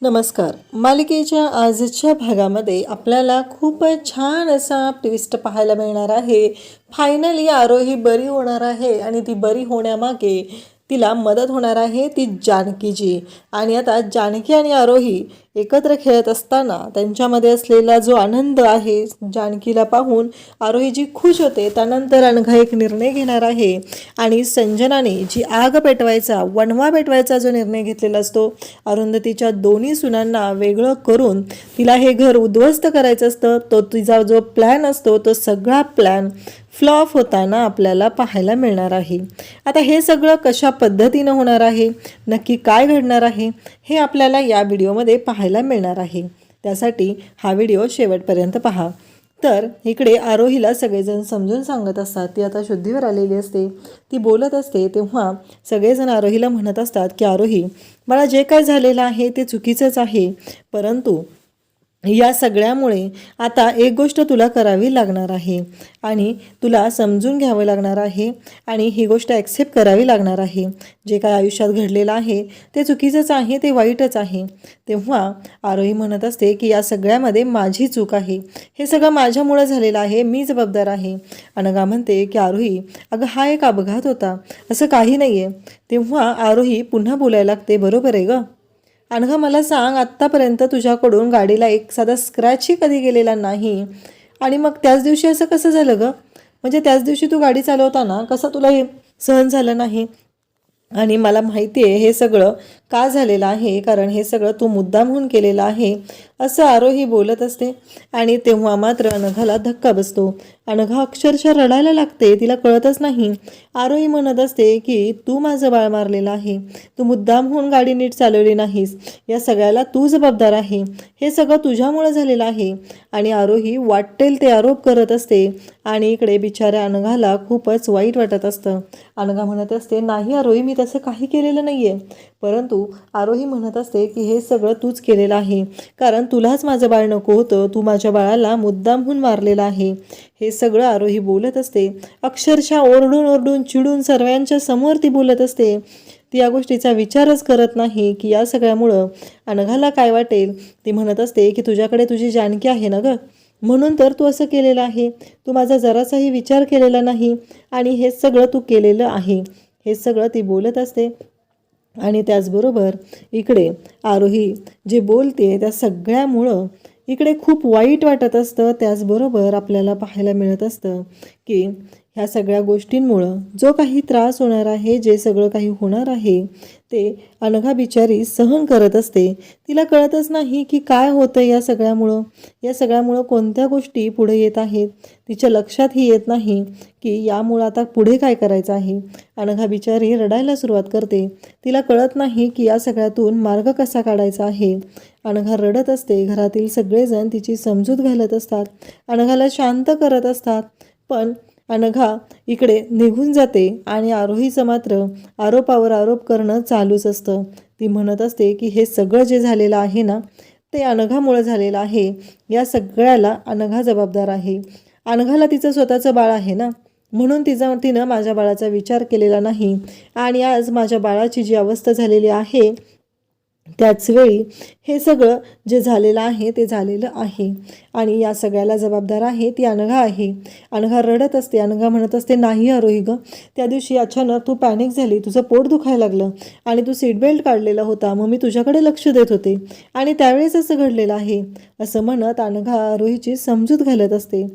नमस्कार. मालिकेच्या आजच्या भागामध्ये आपल्याला खूपच छान असा ट्विस्ट पाहायला मिळणार आहे. फायनली आरोही बरी होणार आहे आणि ती बरी होण्यामागे तिला मदत होणार आहे ती जानकीची. आणि आता जानकी आणि आरोही एकत्र खेळत असताना त्यांच्यामध्ये असलेला जो आनंद आहे जानकीला पाहून आरोहीजी खुश होते. त्यानंतर अनघा एक निर्णय घेणार आहे आणि संजनाने जी आग पेटवायचा वणवा पेटवायचा जो निर्णय घेतलेला असतो, अरुंधतीच्या दोन्ही सुनांना वेगळं करून तिला हे घर उद्ध्वस्त करायचं असतं, तो तिचा जो प्लॅन असतो तो सगळा प्लॅन फ्लॉप होताना आपल्याला पाहायला मिळणार आहे. आता हे सगळं कशा पद्धतीनं होणार आहे, नक्की काय घडणार आहे, हे आपल्याला या व्हिडिओमध्ये पाहायला मिळणार आहे. त्यासाठी हा व्हिडिओ शेवटपर्यंत पहा. तर इकडे आरोहीला सगळेजण समजून सांगत असतात. ती आता शुद्धीवर आलेली असते, ती बोलत असते. तेव्हा सगळेजण आरोहीला म्हणत असतात की आरोही, मला जे काय झालेलं आहे ते चुकीचंच आहे, परंतु या सगळ्यामुळे आता एक गोष्ट तुला करावी लागणार आहे आणि तुला समजून घ्यावं लागणार आहे आणि ही गोष्ट ॲक्सेप्ट करावी लागणार आहे. जे काय आयुष्यात घडलेलं आहे ते चुकीचंच आहे, ते वाईटच आहे. तेव्हा आरोही म्हणत असते की या सगळ्यामध्ये माझी चूक आहे, हे सगळं माझ्यामुळं झालेलं आहे, मी जबाबदार आहे. अनघा म्हणते की आरोही, अगं हा एक अपघात होता, असं काही नाही आहे. तेव्हा आरोही पुन्हा बोलायला लागते, बरोबर आहे गं. अनघा, मला सांग, आत्तापर्यंत तुझ्याकडून गाडीला एक साधा स्क्रॅचही कधी गेलेला नाही आणि मग त्याच दिवशी असं कसं झालं गं? म्हणजे त्याच दिवशी तू गाडी चालवताना कसं तुला हे सहन झालं नाही? आणि मला माहिती आहे हे सगळं का झालेलं आहे, कारण हे सगळं तू मुद्दामहून केलेलं आहे, असं आरोही बोलत असते. आणि तेव्हा मात्र अनघाला धक्का बसतो. अनघा अक्षरशः रडायला लागते, तिला कळतच नाही. आरोही म्हणत असते की तू माझं बाळ मारलेलं आहे, तू मुद्दामहून गाडी नीट चालवली नाहीस, या सगळ्याला तू जबाबदार आहे, हे सगळं तुझ्यामुळं झालेलं आहे. आणि आरोही वाटेल ते आरोप करत असते आणि इकडे बिचाऱ्या अनघाला खूपच वाईट वाटत असतं. अनघा म्हणत असते, नाही आरोही, मी तसं काही केलेलं नाही आहे. परंतु आरोही म्हणत असते की हे सगळं तूच केलेलं आहे, कारण तुलाच माझं बाळ नको होतं, तू माझ्या बाळाला मुद्दामहून मारलेलं आहे. हे सगळं आरोही बोलत असते. अक्षरशः ओरडून ओरडून चिडून सर्वांच्या समोर ती बोलत असते. ती या गोष्टीचा विचारच करत नाही की या सगळ्यामुळं अनघाला काय वाटेल. ती म्हणत असते की तुझ्याकडे तुझी जानकी आहे ना गं, म्हणून तर तू असं केलेलं आहे, तू माझा जरासाही विचार केलेला नाही आणि हे सगळं तू केलेलं आहे. हे सगळं ती बोलत असते. आणि त्याचबरोबर इकडे आरोही जे बोलते त्या सगळ्यामुळं इकडे खूप वाईट वाटत असतं. त्याचबरोबर आपल्याला पाहायला मिळत असतं की ह्या सगळ्या गोष्टींमुळं जो काही त्रास होणार आहे, जे सगळं काही होणार आहे ते अनघा बिचारी सहन करत असते. तिला कळतच नाही की काय होतं या सगळ्यामुळं कोणत्या गोष्टी पुढे येत आहेत. तिच्या लक्षातही येत नाही की यामुळं आता पुढे काय करायचं आहे. अनघा बिचारी रडायला सुरुवात करते. तिला कळत नाही की या सगळ्यातून मार्ग कसा काढायचा आहे. अनघा रडत असते. घरातील सगळेजण तिची समजूत घालत असतात, अनघाला शांत करत असतात. पण अनघा इकडे निघून जाते आणि आरोहीचं मात्र आरोपावर आरोप करणं चालूच असतं. ती म्हणत असते की हे सगळं जे झालेलं आहे ना ते अनघामुळं झालेलं आहे, या सगळ्याला अनघा जबाबदार आहे. अनघाला तिचं स्वतःचं बाळ आहे ना, म्हणून तिनं माझ्या बाळाचा विचार केलेला नाही आणि आज माझ्या बाळाची जी अवस्था झालेली आहे त्याचवेळी हे सगळं जे झालेलं आहे ते झालेलं आहे आणि या सगळ्याला जबाबदार आहे ती अनघा आहे. अनघा रडत असते. अनघा म्हणत असते, नाही आरोही गं, त्या दिवशी अचानक तू पॅनिक झाली, तुझं पोट दुखायला लागलं आणि तू सीट बेल्ट काढलेला होता, मग मी तुझ्याकडे लक्ष देत होते आणि त्यावेळेस असं घडलेलं आहे, असं म्हणत अनघा आरोहीची समजूत घालत असते.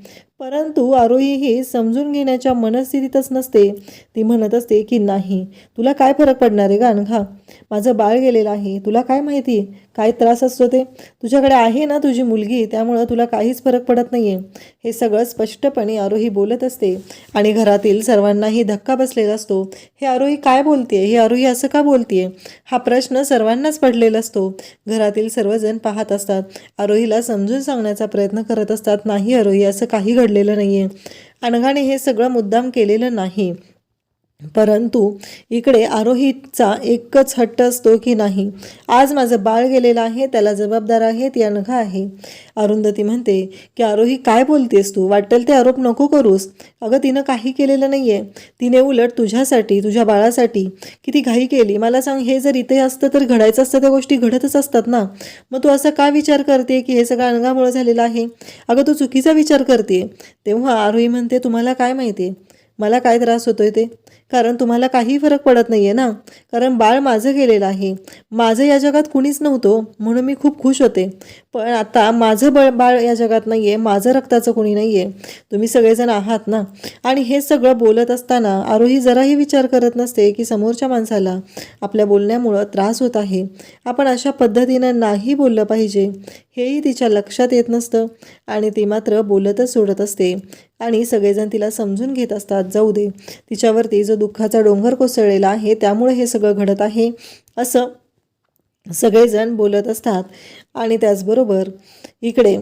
परंतु आरोही ही समजून घेण्याच्या मनस्थितीतच नसते. ती म्हणत असते की नाही, तुला काय फरक पडणार आहे का अनघा, माझं बाळ गेलेलं आहे, तुला काय माहिती काय त्रास असतो ते, तुझ्याकडे आहे ना तुझी मुलगी, त्यामुळं तुला काहीच फरक पडत नाही आहे. हे सगळं स्पष्टपणे आरोही बोलत असते आणि घरातील सर्वांनाही धक्का बसलेला असतो. हे आरोही काय बोलते, हे आरोही असं का बोलते, हा प्रश्न सर्वांनाच पडलेला असतो. घरातील सर्वजण पाहत असतात, आरोहीला समजून सांगण्याचा प्रयत्न करत असतात. नाही आरोही, असं काही घडलेलं नाही आहे, अनघाने हे सगळं मुद्दाम केलेलं नाही. परंतु इकडे आरोहीचा एकच हट्ट असतो की नाही, आज माझं बाळ गेलेलं आहे, त्याला जबाबदार आहे ती अनघा आहे. अरुंधती म्हणते की आरोही काय बोलतेस तू, वाटेल ते आरोप नको करूस. अगं तिनं काही केलेलं नाहीये, तिने उलट तुझ्यासाठी तुझ्या बाळासाठी किती घाई केली. मला सांग, हे जर इथे असतं तर घडायचं असतं, त्या गोष्टी घडतच असतात ना. मग तू असा का विचार करते की हे सगळं अनघामुळे झालेलं आहे. अगं तू चुकीचा विचार करते. तेव्हा आरोही म्हणते तुम्हाला काय माहिती मला काय त्रास होतोय ते, कारण तुम्हाला काही फरक पडत नाहीये ना. कारण बाळ माझं गेलेलं आहे, माझं या जगात कुणीच नव्हतं म्हणून मी खूप खुश होते. पण आता माझं बाळ या जगात नाहीये, माझं रक्ताचं कुणी नाहीये, तुम्ही सगळेजण आहात ना. आणि हे सगळं बोलत असताना आरोही जराही विचार करत नसते की समोरच्या माणसाला आपल्या बोलण्यामुळं त्रास होत आहे, आपण अशा पद्धतीनं नाही बोललं पाहिजे हेही तिच्या लक्षात येत नसतं. आणि ती मात्र बोलतच सोडत असते. आणि सगळेजण तिला समजून घेत असतात, जाऊ दे, तिच्यावरती जो दुःखाचा डोंगर कोसळलेला आहे त्यामुळे हे सगळं घडत आहे असं सगळेजण बोलत असतात. आणि त्याचबरोबर इकडे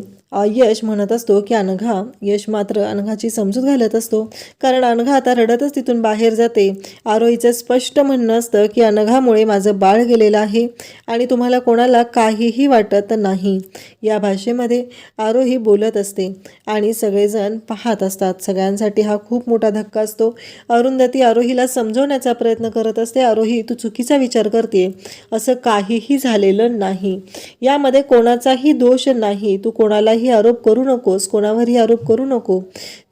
यश म्हणत असतो की अनघा, यश मात्र अनघाची समजूत घालत असतो, कारण अनघा आता रडतच तिथून बाहेर जाते. आरोहीचं स्पष्ट म्हणणं असतं की अनघामुळे माझं बाळ गेलेलं आहे आणि तुम्हाला कोणाला काहीही वाटत नाही. या भाषेमध्ये आरोही बोलत असते आणि सगळेजण पाहत असतात. सगळ्यांसाठी हा खूप मोठा धक्का असतो. अरुंधती आरोहीला समजवण्याचा प्रयत्न करत असते, आरोही तू चुकीचा विचार करते, असं काहीही झालेलं नाही, यामध्ये कोणाचाही दोष नाही, तू कोणालाही आरोप करू नकोस, कोणावरही आरोप करू नको.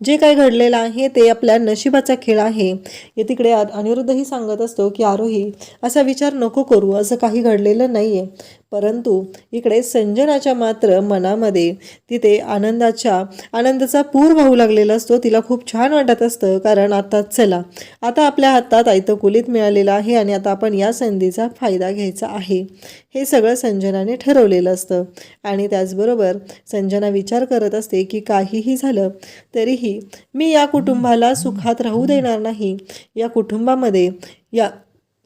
जे काही घडलेलं आहे ते आपल्या नशिबाचा खेळ आहे. तिकडे अनिरुद्धही सांगत असतो की आरोही असा विचार नको करू, असं काही घडलेलं नाहीये. परंतु इकडे संजनाच्या मात्र मनामध्ये तिथे आनंदाचा पूर वाहू लागलेला असतो. तिला खूप छान वाटत असतं, कारण आता चला, आता आपल्या हातात आयतं कुलीत मिळालेलं आहे आणि आता आपण या संधीचा फायदा घ्यायचा आहे, हे सगळं संजनाने ठरवलेलं असतं. आणि त्याचबरोबर संजना विचार करत असते की काहीही झालं तरीही मी या कुटुंबाला सुखात राहू देणार नाही, या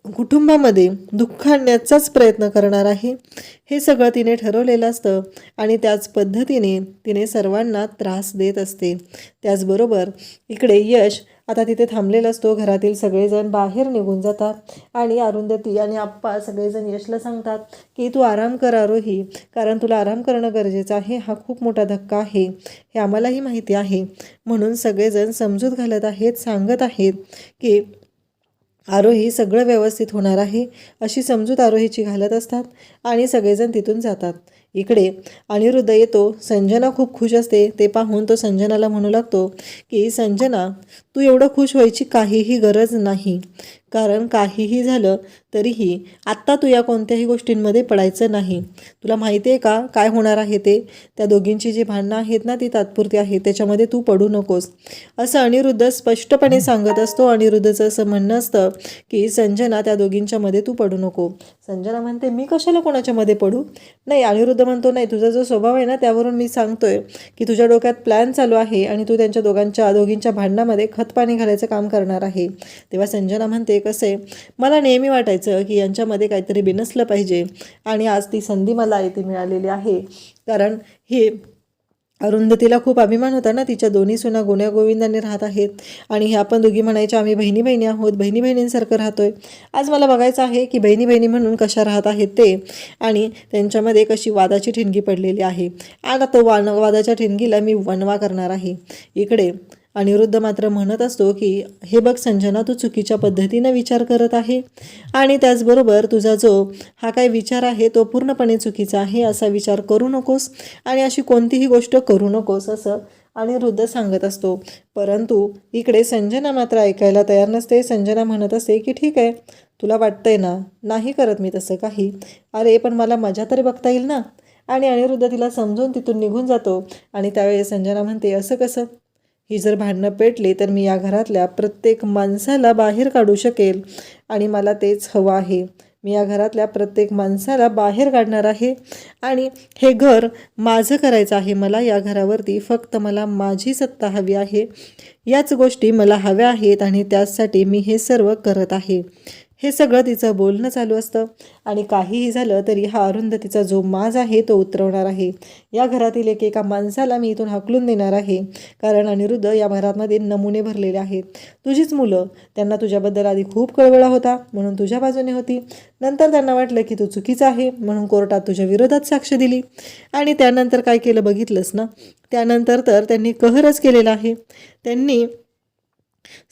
कुटुंबामध्ये दुःख आणण्याचाच प्रयत्न करणार आहे, हे सगळं तिने ठरवलेलं असतं. आणि त्याच पद्धतीने तिने सर्वांना त्रास देत असते. त्याचबरोबर इकडे यश आता तिथे थांबलेला असतो. घरातील सगळेजण बाहेर निघून जातात आणि अरुंधती आणि आप्पा सगळेजण यशला सांगतात की तू आराम कर आरोही, कारण तुला आराम करणं गरजेचं आहे, हा खूप मोठा धक्का आहे, हे आम्हालाही माहिती आहे. म्हणून सगळेजण समजूत घालत आहेत, सांगत आहेत की आरोही सगळं व्यवस्थित होणार आहे, अशी समजूत आरोहीची घालत असतात आणि सगळेजण तिथून जातात. इकडे अनिरुद्ध येतो. संजना खूप खुश असते. ते पाहून तो संजनाला म्हणू लागतो की संजना, तू एवढं खुश व्हायची काहीही गरज नाही, कारण काहीही झालं तरीही आत्ता तू या कोणत्याही गोष्टींमध्ये पडायचं नाही. तुला माहिती आहे का काय होणार आहे ते, त्या दोघींची जी भांडणं आहेत ना ती तात्पुरती आहेत, त्याच्यामध्ये तू पडू नकोस, असं अनिरुद्ध स्पष्टपणे सांगत असतो. अनिरुद्धचं असं म्हणणं असतं की संजना, त्या दोघींच्या मध्ये तू पडू नको. संजना म्हणते मी कशाला कोणाच्या मध्ये पडू. नाही, अनिरुद्ध म्हणतो नाही, तुझा जो स्वभाव आहे ना त्यावरून मी सांगतोय की तुझ्या डोक्यात प्लॅन चालू आहे आणि तू त्यांच्या दोघींच्या भांडणामध्ये खतपाणी घालायचं काम करणार आहे. तेव्हा संजना म्हणते कसं आहे, मला नेहमी वाटायचं की यांच्यामध्ये काहीतरी बिनसलं पाहिजे आणि आज ती संधी मला इथे मिळालेली आहे, कारण हे अरुंधतीला खूप अभिमान होता ना, तिच्या दोन्ही सुना गुण्या गोविंदांनी राहत आहेत आणि हे आपण दोघी म्हणायच्या आम्ही बहिणी बहिणी आहोत, बहिणी बहिणींसारखं राहतोय. आज मला बघायचं आहे की बहिणी बहिणी म्हणून कशा राहत आहेत ते, आणि त्यांच्यामध्ये कशी वादाची ठिणगी पडलेली आहे. आता तो वादाच्या ठिणगीला मी वणवा करणार आहे. इकडे अनिरुद्ध मात्र म्हणत असतो की हे बघ संजना, तू चुकीच्या पद्धतीनं विचार करत आहे आणि त्याचबरोबर तुझा जो हा काय विचार आहे तो पूर्णपणे चुकीचा आहे, असा विचार करू नकोस आणि अशी कोणतीही गोष्ट करू नकोस, असं अनिरुद्ध सांगत असतो. परंतु इकडे संजना मात्र ऐकायला तयार नसते. संजना म्हणत असते की ठीक आहे, तुला वाटतंय ना, नाही करत मी तसं काही, अरे पण मला मजा तरी बघता येईल ना. आणि अनिरुद्ध तिला समजून तिथून निघून जातो. आणि त्यावेळेस संजना म्हणते असं कसं, ही जर भांडणं पेटली तर मी या घरातल्या प्रत्येक माणसाला बाहेर काढू शकेल आणि मला तेच हवं आहे. मी या घरातल्या प्रत्येक माणसाला बाहेर काढणार आहे आणि हे घर माझं करायचं आहे. मला या घरावरती फक्त मला माझी सत्ता हवी आहे, याच गोष्टी मला हव्या आहेत आणि त्याचसाठी मी हे सर्व करत आहे. हे सगळं तिचं बोलणं चालू असतं. आणि काहीही झालं तरी हा अरुंधतीचा जो माज आहे तो उतरवणार आहे. या घरातील एका माणसाला मी इथून हाकलून देणार आहे, कारण अनिरुद्ध या घरामध्ये नमुने भरलेले आहेत. तुझीच मुलं, त्यांना तुझ्याबद्दल आधी खूप कळवळा होता म्हणून तुझ्या बाजूने होती. नंतर त्यांना वाटलं की तू चुकीचा आहे म्हणून कोर्टात तुझ्या विरोधात साक्ष दिली. आणि त्यानंतर काय केलं बघितलंस ना. त्यानंतर तर त्यांनी कहरच केलेला आहे. त्यांनी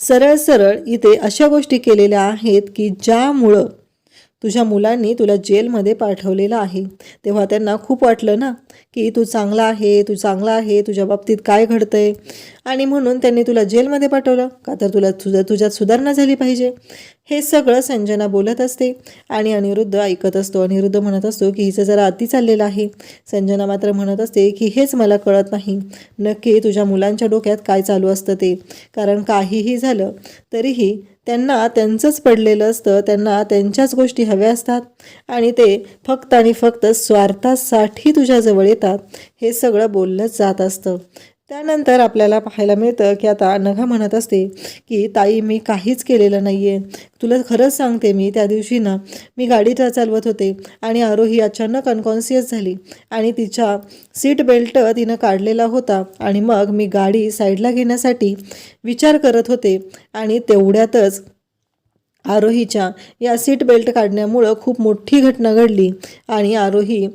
सरळ सरळ इथे अशा गोष्टी केलेल्या आहेत की ज्यामुळं तुझ्या मुलांनी तुला जेलमध्ये पाठवलेलं आहे. तेव्हा त्यांना खूप वाटलं ना की तू चांगला आहे, तुझ्या बाबतीत काय घडतंय, आणि म्हणून त्यांनी तुला जेलमध्ये पाठवलं का तर तुझ्यात सुधारणा झाली पाहिजे. हे सगळं संजना बोलत असते आणि अनिरुद्ध ऐकत असतो. अनिरुद्ध म्हणत असतो की हिचं जरा अति चाललेलं आहे. संजना मात्र म्हणत असते की हेच मला कळत नाही, नक्की तुझ्या मुलांच्या डोक्यात काय चालू असतं ते. कारण काहीही झालं तरीही त्यांना त्यांचंच पडलेलं असतं, त्यांना त्यांच्याच गोष्टी हव्या असतात आणि ते फक्त आणि फक्त स्वार्थासाठी तुझ्याजवळ येतात. हे सगळं बोललंच जात असतं. त्यानंतर आपल्याला पाहायला मिळतं की आता अनघा म्हणत असते की ताई, मी काहीच केलेलं नाही आहे. तुला खरंच सांगते, मी त्या दिवशी ना मी गाडी चालवत होते आणि आरोही अचानक अनकॉन्शियस झाली आणि तिच्या सीट बेल्ट तिनं काढलेला होता आणि मग मी गाडी साईडला घेण्यासाठी विचार करत होते आणि तेवढ्यातच आरोहीच्या या सीट बेल्ट काढण्यामुळं खूप मोठी घटना घडली आणि आरोही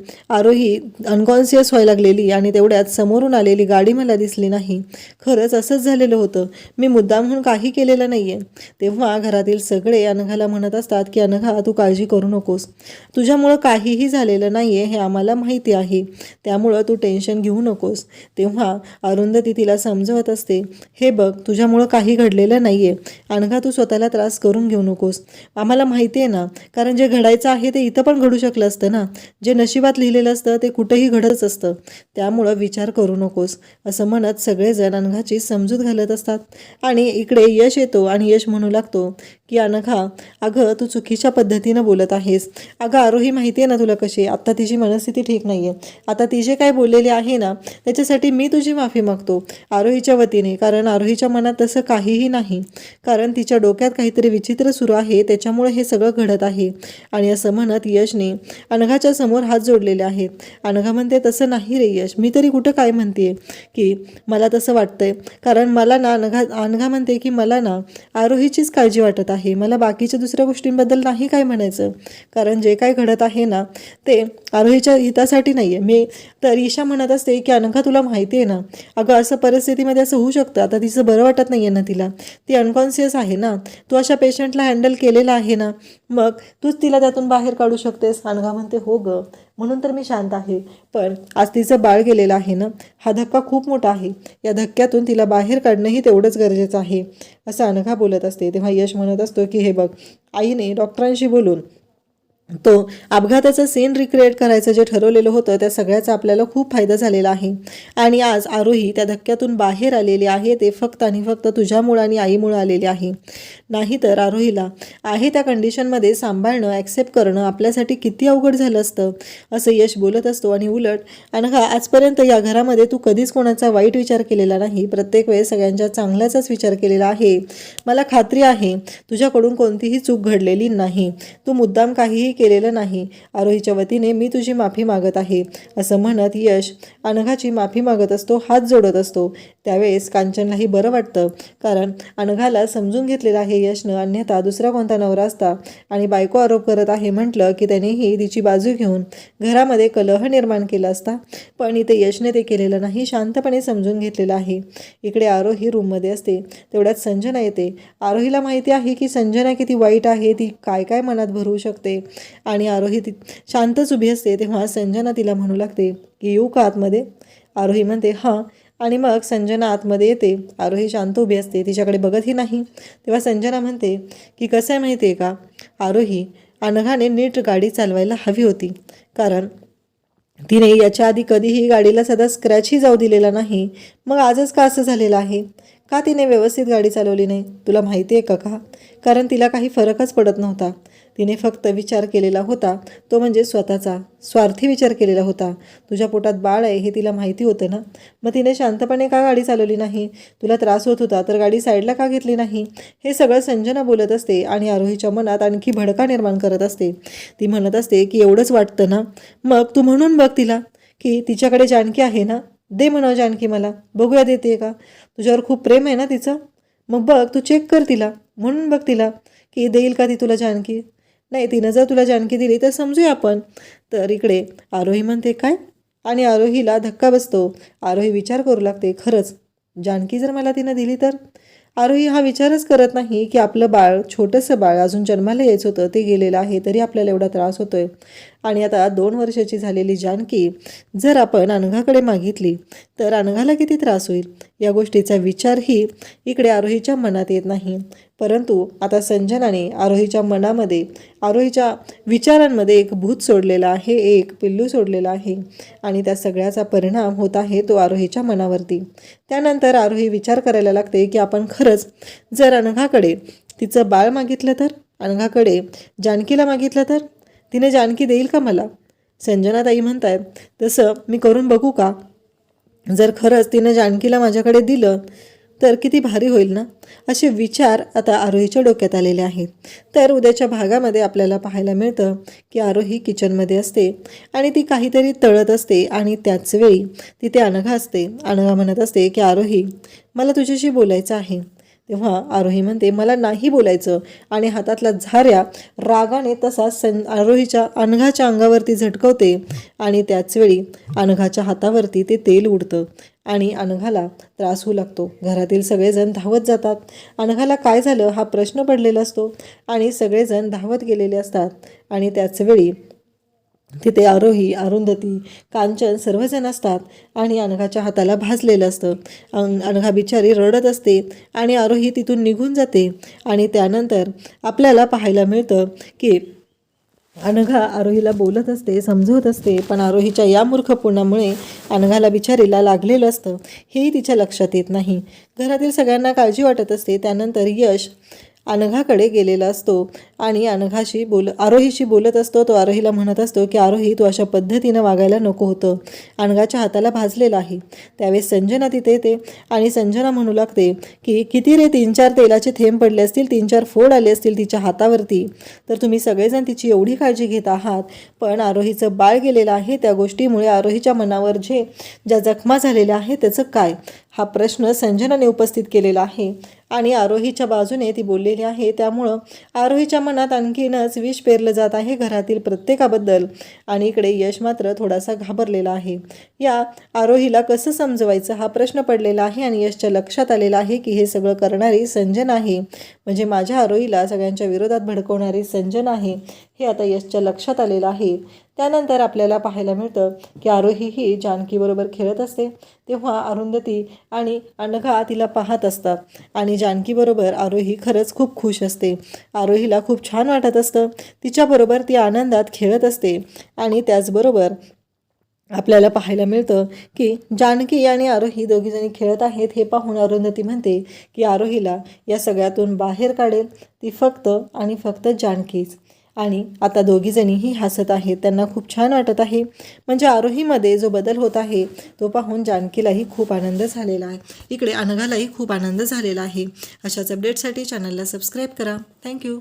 अनकॉन्शियस व्हायला लागलेली आणि तेवढ्यात समोरून आलेली गाडी मला दिसली नाही. खरंच असंच झालेलं होतं, मी मुद्दाम म्हणून काही केलेलं नाही आहे. तेव्हा घरातील सगळे अनघाला म्हणत असतात की अनघा, तू काळजी करू नकोस, तुझ्यामुळं काहीही झालेलं नाही आहे हे आम्हाला माहिती आहे, त्यामुळं तू टेन्शन घेऊ नकोस. तेव्हा अरुंधती तिला समजवत असते, हे बघ, तुझ्यामुळं काही घडलेलं नाही आहे अनघा, तू स्वतःला त्रास करून घेऊ नकोस. आम्हाला माहिती आहे ना, कारण जे घडायचं आहे ते इथं पण घडू शकलं असतं ना, जे नशिबात लिहिलेलं असतं ते कुठेही घडतच असतं, त्यामुळं विचार करू नकोस असं म्हणत सगळेजण अनघाची समजूत घालत असतात. आणि इकडे यश येतो आणि यश म्हणू लागतो की अनघा, अगं तू चुकीच्या पद्धतीनं बोलत आहेस. अगं आरोही, माहिती आहे ना तुला कशी, आत्ता तिची मनस्थिती ठीक नाही आहे. आता ती जे काय बोललेली आहे ना त्याच्यासाठी मी तुझी माफी मागतो आरोहीच्या वतीने, कारण आरोहीच्या मनात तसं काहीही नाही, कारण तिच्या डोक्यात काहीतरी विचित्र सुरू आहे, त्याच्यामुळे हे सगळं घडत आहे. आणि असं म्हणत यशने अनघाच्या समोर हात जोडलेले आहेत. अनघा म्हणते, तसं नाही रे यश, मी तरी कुठं काय म्हणते की मला तसं वाटतंय, कारण मला ना अनघा म्हणते की मला ना आरोहीचीच काळजी वाटत आहे, मला बाकीच्या दुसऱ्या गोष्टींबद्दल नाही काय म्हणायचं, कारण जे काय घडत आहे ना ते आरोहीच्या हितासाठी नाही आहे. मी तर ईशा म्हणत असते की अनघा, तुला माहिती आहे ना, अगं असं परिस्थितीमध्ये असं होऊ शकतं, आता तिचं बरं वाटत नाही आहे ना, तिला ती अनकॉन्शियस आहे ना, तू अशा पेशंटला हँडल केलेलं आहे ना, मग तूच तिला त्यातून बाहेर काढू शकतेस. अनघा म्हणते, हो ग, म्हणून तर मी शांत आहे, पण आज तिचं बाळ गेलेलं आहे ना, हा धक्का खूप मोठा आहे, या धक्क्यातून तिला बाहेर काढणंही तेवढंच गरजेचं आहे असं अनघा बोलत असते. तेव्हा यश म्हणत असतो की हे बघ, आईने डॉक्टरांशी बोलून तो अपघाताचं सीन रिक्रिएट करायचं जे ठरवलेलं होतं त्या सगळ्याचा आपल्याला खूप फायदा झालेला आहे. आणि आज आरोही त्या धक्क्यातून बाहेर आलेली आहे, ते फक्त आणि फक्त तुझ्यामुळं आणि आईमुळं आलेले आहे. नाहीतर आरोहीला आहे त्या कंडिशनमध्ये सांभाळणं, ॲक्सेप्ट करणं आपल्यासाठी किती अवघड झालं असतं असं यश बोलत असतो. आणि उलट अनघा, आजपर्यंत या घरामध्ये तू कधीच कोणाचा वाईट विचार केलेला नाही, प्रत्येक वेळेस सगळ्यांच्या चांगल्याचाच विचार केलेला आहे. मला खात्री आहे तुझ्याकडून कोणतीही चूक घडलेली नाही, तू मुद्दाम काहीही केलेलं नाही. आरोहीच्या वतीने मी तुझी माफी मागत आहे असं म्हणत यश अनघाची माफी मागत असतो, हात जोडत असतो. त्यावेळेस कांचनलाही बरं वाटतं, कारण अनघाला समजून घेतलेलं आहे यशनं, अन्यथा दुसरा कोणता नवरा असता आणि बायको आरोप करत आहे म्हटलं की त्यानेही तिची बाजू घेऊन घरामध्ये कलह निर्माण केला असता. पण इथे यशने ते केलेलं नाही, शांतपणे समजून घेतलेलं आहे. इकडे आरोही रूममध्ये असते, तेवढ्यात संजना येते. आरोहीला माहिती आहे की संजना किती वाईट आहे, ती काय काय मनात भरवू शकते आणि आरोही ती शांतच उभी असते. तेव्हा संजना तिला म्हणू लागते की येऊ का आतमध्ये. आरोही म्हणते हां, आणि मग संजना आतमध्ये येते. आरोही शांत उभी असते, तिच्याकडे बघतही नाही. तेव्हा संजना म्हणते की कसं आहे माहिती आहे का आरोही, अनघाने नीट गाडी चालवायला हवी होती, कारण तिने याच्या आधी कधीही गाडीला साधा स्क्रॅचही जाऊ दिलेला नाही, मग आजच का असं झालेलं आहे, का तिने व्यवस्थित गाडी चालवली नाही तुला माहिती आहे का? कारण तिला काही फरकच पडत नव्हता, तिने फक्त विचार केलेला होता तो म्हणजे स्वतःचा स्वार्थी विचार केलेला होता. तुझ्या पोटात बाळ आहे हे तिला माहिती होतं ना, मग तिने शांतपणे का गाडी चालवली नाही? तुला त्रास होत होता तर गाडी साईडला का घेतली नाही? हे सगळं संजना बोलत असते आणि आरोहीच्या मनात आणखी भडका निर्माण करत असते. ती म्हणत असते की एवढंच वाटतं ना, मग तू म्हणून बघ तिला की तिच्याकडे जानकी आहे ना, दे म्हणावं जानकी मला, बघूया देते का. तुझ्यावर खूप प्रेम आहे ना तिचं, मग बघ तू चेक कर तिला, म्हणून बघ तिला की देईल का ती तुला जानकी. नाही, तिनं जर तुला जानकी दिली तर समजूया आपण. तर इकडे आरोही म्हणते काय, आणि आरोहीला धक्का बसतो. आरोही विचार करू लागते, खरंच जानकी जर मला तिनं दिली तर. आरोही हा विचारच करत नाही की आपलं बाळ, छोटंसं बाळ अजून जन्माला यायचं होतं, ते गेलेलं आहे तरी आपल्याला एवढा त्रास होतोय. आणि आता 2 वर्षाची झालेली जानकी जर आपण अनघाकडे मागितली तर अनघाला किती त्रास होईल, या गोष्टीचा विचारही इकडे आरोहीच्या मनात येत नाही. परंतु आता संजनाने आरोहीच्या मनामध्ये, आरोहीच्या विचारांमध्ये एक भूत सोडलेलं आहे, एक पिल्लू सोडलेलं आहे आणि त्या सगळ्याचा परिणाम होत आहे तो आरोहीच्या मनावरती. त्यानंतर आरोही विचार करायला लागते की आपण खरंच जर अनघाकडे तिचं बाळ मागितलं तर, अनघाकडे जानकीला मागितलं तर तिने जानकी देईल का मला? संजनाताई म्हणतायत तसं मी करून बघू का? जर खरंच तिने जानकीला माझ्याकडे दिलं तर किती भारी होईल ना. असे विचार आता आरोहीच्या डोक्यात आलेले आहेत. तर उद्याच्या भागामध्ये आपल्याला पाहायला मिळतं की आरोही किचनमध्ये असते आणि ती काहीतरी तळत असते आणि त्याच वेळी तिथे अनघा असते. अनघा म्हणत असते की आरोही मला तुझ्याशी बोलायचं आहे. तेव्हा आरोही म्हणते मला नाही बोलायचं, आणि हातातला झाऱ्या रागाने तसाच आरोहीच्या अनघाच्या अंगावरती झटकवते आणि त्याचवेळी अनघाच्या हातावरती ते तेल उडतं आणि अनघाला त्रास होऊ लागतो. घरातील सगळेजण धावत जातात. अनघाला काय झालं हा प्रश्न पडलेला असतो आणि सगळेजण धावत गेलेले असतात. आणि त्याचवेळी तिथे आरोही, अरुंधती, कांचन सर्वजण असतात आणि अनघाच्या हाताला भाजलेलं असतं. अनघा बिचारी रडत असते आणि आरोही तिथून निघून जाते. आणि त्यानंतर आपल्याला पाहायला मिळतं की अनघा आरोहीला बोलत असते, समजवत असते, पण आरोहीच्या या मूर्खपणामुळे अनघाला बिचारीला लागलेलं असतं हेही तिच्या लक्षात येत नाही. घरातील सगळ्यांना काळजी वाटत असते. त्यानंतर यश अनघाकडे गेलेला असतो आणि आरोहीशी बोलत असतो. तो आरोहीला म्हणत असतो की आरोही तू अशा पद्धतीनं वागायला नको होतं, अनघाच्या हाताला भाजलेलं आहे. त्यावेळेस संजना तिथे येते आणि संजना म्हणू लागते की किती रे 3-4 तेलाचे थेंब पडले असतील, 3-4 फोड आले असतील तिच्या हातावरती, तर तुम्ही सगळेजण तिची एवढी काळजी घेत आहात, पण आरोहीचं बाळ गेलेलं आहे, त्या गोष्टीमुळे आरोहीच्या मनावर ज्या जखमा झालेल्या आहेत त्याचं काय, हा प्रश्न संजनाने उपस्थित केलेला आहे आणि आरोहीच्या बाजूने ती बोललेली आहे. त्यामुळं आरोहीच्या मनात आणखीनच विष पेरलं जात आहे घरातील प्रत्येकाबद्दल. आणि इकडे यश मात्र थोडासा घाबरलेला आहे. या आरोहीला कसं समजवायचं हा प्रश्न पडलेला आहे आणि यशच्या लक्षात आलेला आहे की हे सगळं करणारी संजना आहे, म्हणजे माझ्या आरोहीला सगळ्यांच्या विरोधात भडकवणारी संजना आहे, हे आता यशच्या लक्षात आलेलं आहे. त्यानंतर आपल्याला पाहायला मिळतं की आरोही ही जानकीबरोबर खेळत असते. तेव्हा अरुंधती आणि अनघा तिला पाहत असतात आणि जानकीबरोबर आरोही खरंच खूप खुश असते. आरोहीला खूप छान वाटत असतं, तिच्याबरोबर ती आनंदात खेळत असते. आणि त्याचबरोबर आपल्याला पाहायला मिळतं की जानकी आणि आरोही दोघीजणी खेळत आहेत. हे पाहून अरुंधती म्हणते की आरोहीला या सगळ्यातून बाहेर काढेल ती फक्त आणि फक्त जानकीच. आणि आता दोघीजणीही हसत आहेत, त्यांना खूप छान वाटत आहे. म्हणजे आरोहीमध्ये जो बदल होत आहे तो पाहून जानकीलाही खूप आनंद झालेला आहे, इकडे अनघालाही खूप आनंद झालेला आहे. अशाच अपडेटसाठी चॅनलला सबस्क्राईब करा. थँक्यू.